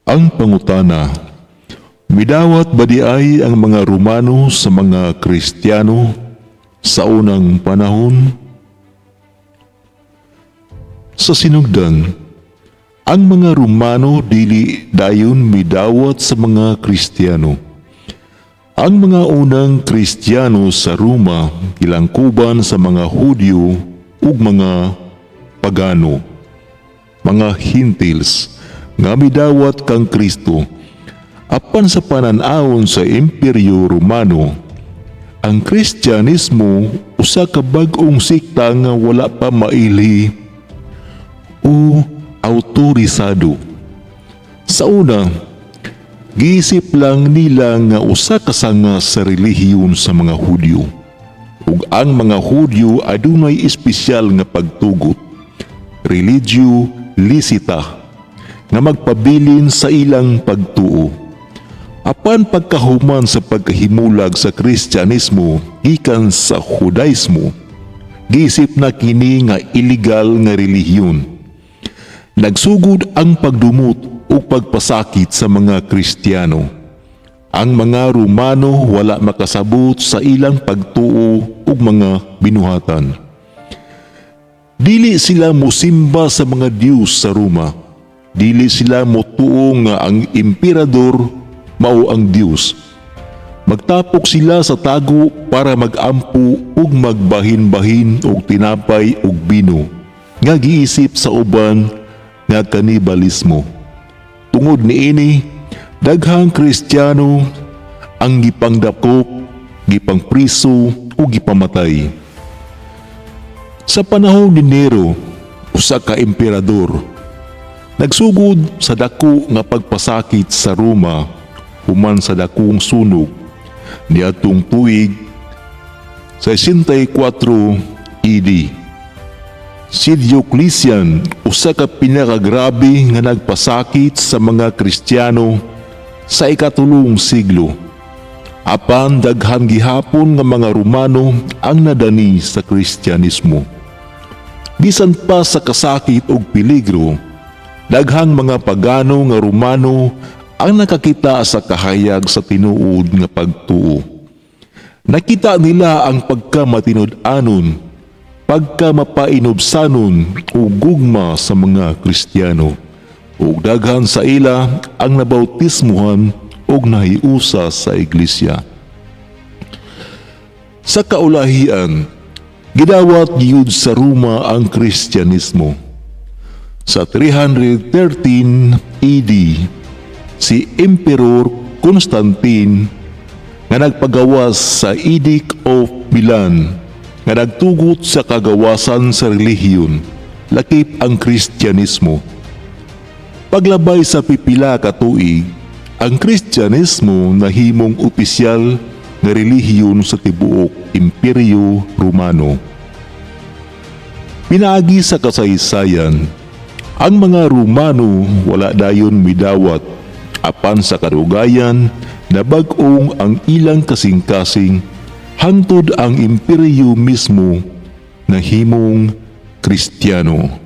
Ang pangutana, midawat ba di ay ang mga Romano sa mga Kristiyano sa unang panahon? Sa sinugdan, ang mga Romano dili dayon midawat sa mga Kristiyano. Ang mga unang Kristiyano sa Roma kilangkuban sa mga Hudyo ug mga Pagano, mga Gentiles, nga midawat kang Kristo. Apan sa panan-awon sa Imperyo Romano, ang Kristyanismo usa ka bag-ong sikta nga wala pa maili o autorisado. Sa una, giisip lang nila nga usa ka sanga sa relihiyon sa mga Hudyo. Ug ang mga Hudyo adunay espesyal nga pagtugot, religio licita, nga magpabilin sa ilang pagtuo. Apan pagkahuman sa pagkahimulag sa Kristyanismo gikan sa Judaismo, giisip na kini nga illegal nga relihiyon. Nagsugod ang pagdumot o pagpasakit sa mga Kristiyano. Ang mga Romano wala makasabot sa ilang pagtuo ug mga binuhatan. Dili sila mosimba sa mga Diyos sa Roma. Dili sila motuo nga ang emperador mao ang Diyos. Magtapok sila sa tago para magampo ug magbahin-bahin og tinapay ug bino, nga giisip sa uban nga kanibalismo. Tungod niini, daghang Kristiyano ang gipangdakop, gipangpriso ug gipamatay. Sa panahon ni Nero, usa ka emperador, nagsugod sa dako nga pagpasakit sa Roma human sa dakong sunog niadtong tuig 64 AD. Si Diocletian, usa ka pinakagrabe nga nagpasakit sa mga Kristiyano sa ikatulong siglo. Apan daghang gihapon nga mga Romano ang nadani sa Kristyanismo. Bisan pa sa kasakit ug peligro, daghang mga pagano nga Romano ang nakakita sa kahayag sa tinuod nga pagtuo. Nakita nila ang pagkamatinud-anon, pagkamapainobsanon o gugma sa mga Kristiyano, ug daghan sa ila ang nabautismuhan ug nahiusa sa iglesia. Sa kaulahian, gidawat giyud sa Roma ang Kristyanismo. Sa 313 AD, si Emperor Constantine nga nagpagawas sa Edict of Milan nga nagtugot sa kagawasan sa relihiyon, lakip ang Kristyanismo. Paglabay sa pipila ka tuig, ang Kristyanismo nahimong opisyal nga relihiyon sa tibuok Imperyo Romano. Pinaagi sa kasaysayan, ang mga Romano wala dayon midawat, apan sa karugayan na bag-ong ang ilang kasing-kasing hangtod ang imperyo mismo na himong Kristiyano.